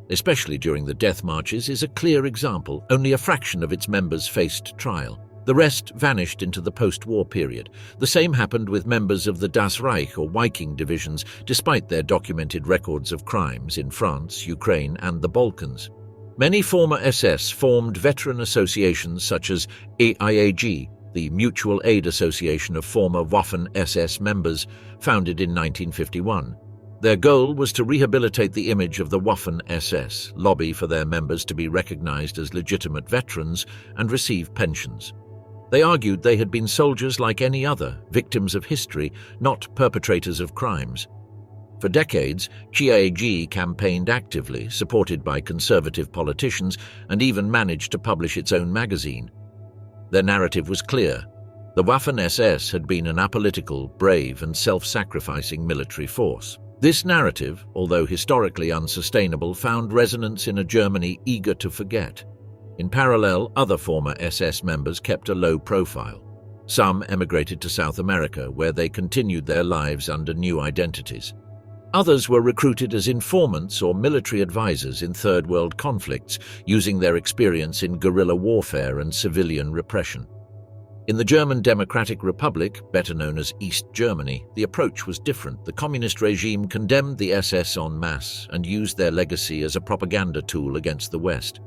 especially during the death marches, is a clear example. Only a fraction of its members faced trial. The rest vanished into the post-war period. The same happened with members of the Das Reich or Viking divisions, despite their documented records of crimes in France, Ukraine, and the Balkans. Many former SS formed veteran associations such as EIAG, the Mutual Aid Association of former Waffen-SS members, founded in 1951. Their goal was to rehabilitate the image of the Waffen-SS, lobby for their members to be recognized as legitimate veterans, and receive pensions. They argued they had been soldiers like any other, victims of history, not perpetrators of crimes. For decades, EIAG campaigned actively, supported by conservative politicians, and even managed to publish its own magazine. Their narrative was clear. The Waffen-SS had been an apolitical, brave, and self-sacrificing military force. This narrative, although historically unsustainable, found resonance in a Germany eager to forget. In parallel, other former SS members kept a low profile. Some emigrated to South America, where they continued their lives under new identities. Others were recruited as informants or military advisors in Third World conflicts, using their experience in guerrilla warfare and civilian repression. In the German Democratic Republic, better known as East Germany, the approach was different. The communist regime condemned the SS en masse and used their legacy as a propaganda tool against the West.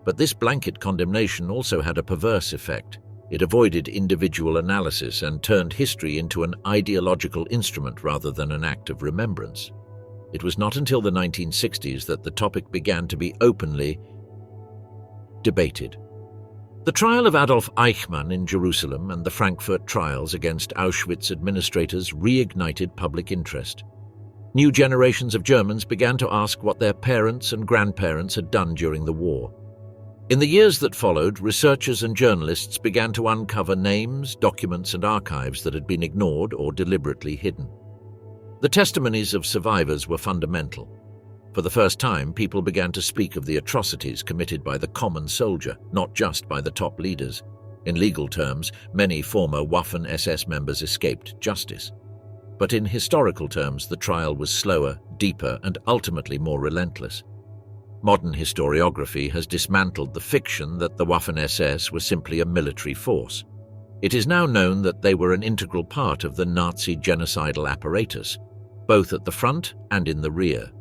But this blanket condemnation also had a perverse effect. It avoided individual analysis and turned history into an ideological instrument rather than an act of remembrance. It was not until the 1960s that the topic began to be openly debated. The trial of Adolf Eichmann in Jerusalem and the Frankfurt trials against Auschwitz administrators reignited public interest. New generations of Germans began to ask what their parents and grandparents had done during the war. In the years that followed, researchers and journalists began to uncover names, documents, and archives that had been ignored or deliberately hidden. The testimonies of survivors were fundamental. For the first time, people began to speak of the atrocities committed by the common soldier, not just by the top leaders. In legal terms, many former Waffen-SS members escaped justice. But in historical terms, the trial was slower, deeper, and ultimately more relentless. Modern historiography has dismantled the fiction that the Waffen-SS were simply a military force. It is now known that they were an integral part of the Nazi genocidal apparatus, both at the front and in the rear.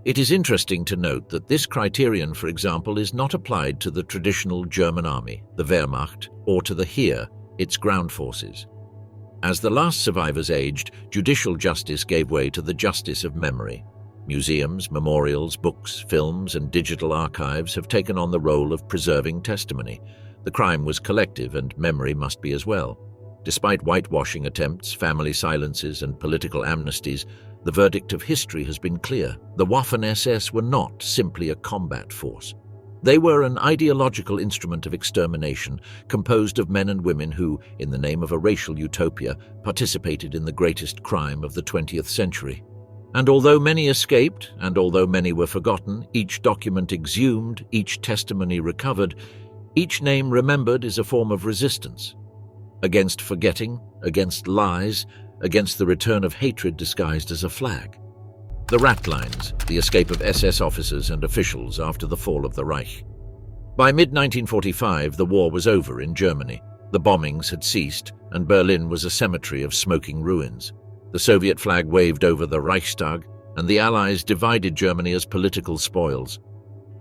It is interesting to note that this criterion, for example, is not applied to the traditional German army, the Wehrmacht, or to the Heer, its ground forces. As the last survivors aged, judicial justice gave way to the justice of memory. Museums, memorials, books, films, and digital archives have taken on the role of preserving testimony. The crime was collective, and memory must be as well. Despite whitewashing attempts, family silences, and political amnesties, the verdict of history has been clear. The Waffen-SS were not simply a combat force. They were an ideological instrument of extermination, composed of men and women who, in the name of a racial utopia, participated in the greatest crime of the 20th century. And although many escaped, and although many were forgotten, each document exhumed, each testimony recovered, each name remembered is a form of resistance. Against forgetting, against lies, against the return of hatred disguised as a flag. The Ratlines, the escape of SS officers and officials after the fall of the Reich. By mid-1945, the war was over in Germany. The bombings had ceased, and Berlin was a cemetery of smoking ruins. The Soviet flag waved over the Reichstag, and the Allies divided Germany as political spoils.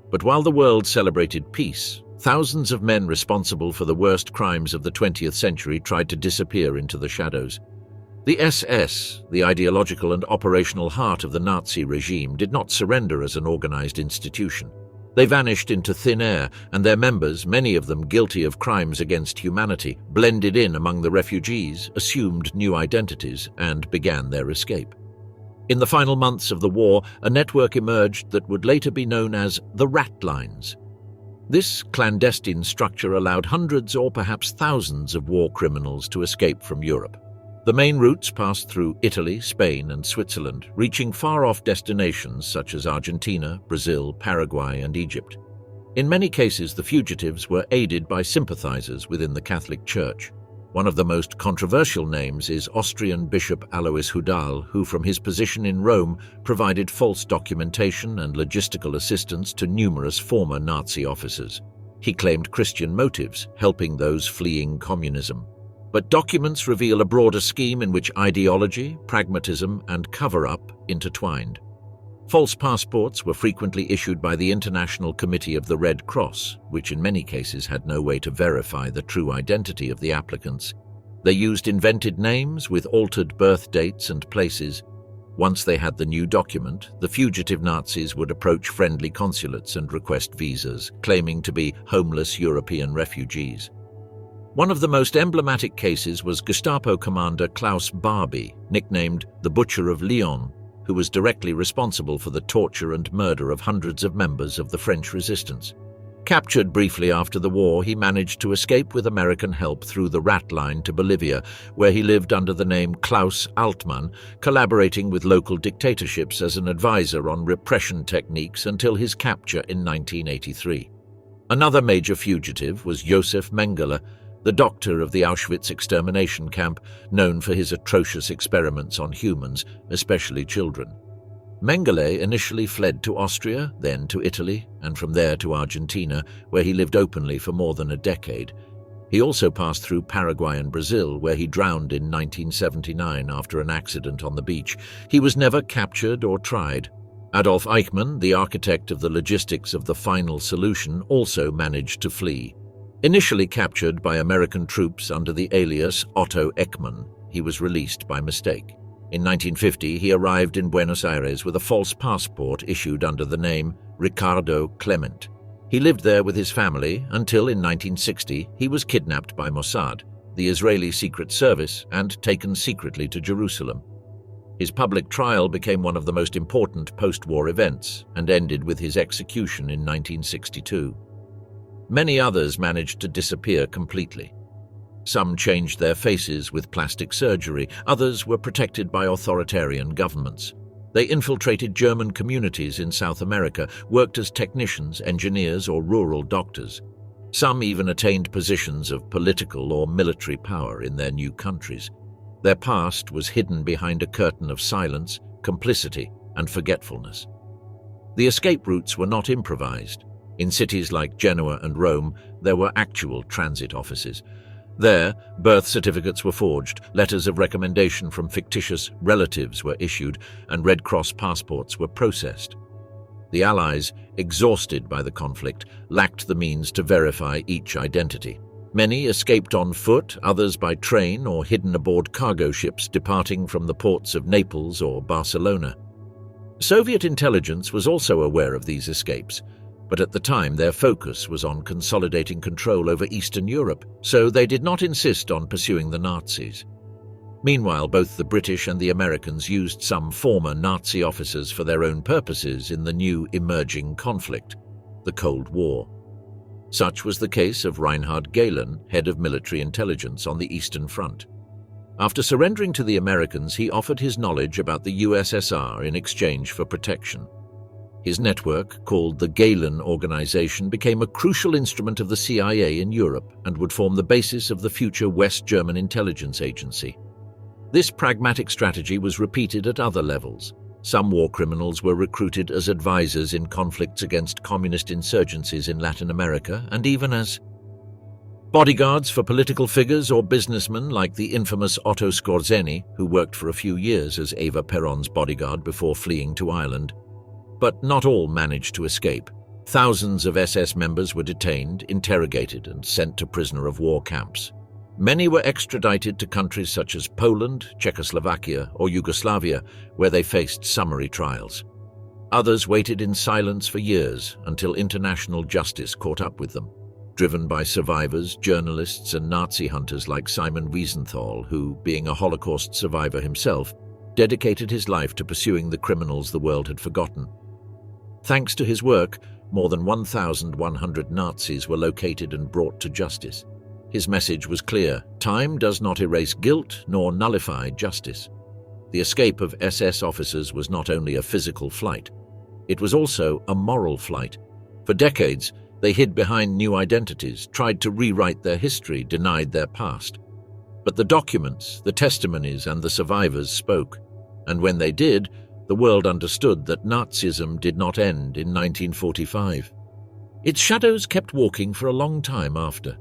But while the world celebrated peace, thousands of men responsible for the worst crimes of the 20th century tried to disappear into the shadows. The SS, the ideological and operational heart of the Nazi regime, did not surrender as an organized institution. They vanished into thin air, and their members, many of them guilty of crimes against humanity, blended in among the refugees, assumed new identities, and began their escape. In the final months of the war, a network emerged that would later be known as the Ratlines. This clandestine structure allowed hundreds or perhaps thousands of war criminals to escape from Europe. The main routes passed through Italy, Spain, and Switzerland, reaching far-off destinations such as Argentina, Brazil, Paraguay, and Egypt. In many cases, the fugitives were aided by sympathizers within the Catholic Church. One of the most controversial names is Austrian Bishop Alois Hudal, who from his position in Rome provided false documentation and logistical assistance to numerous former Nazi officers. He claimed Christian motives, helping those fleeing communism. But documents reveal a broader scheme in which ideology, pragmatism, and cover-up intertwined. False passports were frequently issued by the International Committee of the Red Cross, which in many cases had no way to verify the true identity of the applicants. They used invented names with altered birth dates and places. Once they had the new document, the fugitive Nazis would approach friendly consulates and request visas, claiming to be homeless European refugees. One of the most emblematic cases was Gestapo commander Klaus Barbie, nicknamed the Butcher of Lyon, who was directly responsible for the torture and murder of hundreds of members of the French resistance. Captured briefly after the war, he managed to escape with American help through the Rat Line to Bolivia, where he lived under the name Klaus Altmann, collaborating with local dictatorships as an advisor on repression techniques until his capture in 1983. Another major fugitive was Josef Mengele, the doctor of the Auschwitz extermination camp, known for his atrocious experiments on humans, especially children. Mengele initially fled to Austria, then to Italy, and from there to Argentina, where he lived openly for more than a decade. He also passed through Paraguay and Brazil, where he drowned in 1979 after an accident on the beach. He was never captured or tried. Adolf Eichmann, the architect of the logistics of the final solution, also managed to flee. Initially captured by American troops under the alias Otto Eckmann, he was released by mistake. In 1950, he arrived in Buenos Aires with a false passport issued under the name Ricardo Clement. He lived there with his family until in 1960 he was kidnapped by Mossad, the Israeli Secret Service, and taken secretly to Jerusalem. His public trial became one of the most important post-war events and ended with his execution in 1962. Many others managed to disappear completely. Some changed their faces with plastic surgery, others were protected by authoritarian governments. They infiltrated German communities in South America, worked as technicians, engineers, or rural doctors. Some even attained positions of political or military power in their new countries. Their past was hidden behind a curtain of silence, complicity, and forgetfulness. The escape routes were not improvised. In cities like Genoa and Rome, there were actual transit offices. There, birth certificates were forged, letters of recommendation from fictitious relatives were issued, and Red Cross passports were processed. The Allies, exhausted by the conflict, lacked the means to verify each identity. Many escaped on foot, others by train or hidden aboard cargo ships departing from the ports of Naples or Barcelona. Soviet intelligence was also aware of these escapes, but at the time their focus was on consolidating control over Eastern Europe, so they did not insist on pursuing the Nazis. Meanwhile, both the British and the Americans used some former Nazi officers for their own purposes in the new emerging conflict, the Cold War. Such was the case of Reinhard Gehlen, head of military intelligence on the Eastern Front. After surrendering to the Americans, he offered his knowledge about the USSR in exchange for protection. His network, called the Gehlen Organization, became a crucial instrument of the CIA in Europe and would form the basis of the future West German intelligence agency. This pragmatic strategy was repeated at other levels. Some war criminals were recruited as advisors in conflicts against communist insurgencies in Latin America, and even as bodyguards for political figures or businessmen like the infamous Otto Skorzeny, who worked for a few years as Eva Perón's bodyguard before fleeing to Ireland. But not all managed to escape. Thousands of SS members were detained, interrogated, and sent to prisoner of war camps. Many were extradited to countries such as Poland, Czechoslovakia, or Yugoslavia, where they faced summary trials. Others waited in silence for years until international justice caught up with them, driven by survivors, journalists, and Nazi hunters like Simon Wiesenthal, who, being a Holocaust survivor himself, dedicated his life to pursuing the criminals the world had forgotten. Thanks to his work, more than 1,100 Nazis were located and brought to justice. His message was clear: time does not erase guilt nor nullify justice. The escape of SS officers was not only a physical flight, it was also a moral flight. For decades, they hid behind new identities, tried to rewrite their history, denied their past. But the documents, the testimonies, and the survivors spoke. And when they did, the world understood that Nazism did not end in 1945. Its shadows kept walking for a long time after.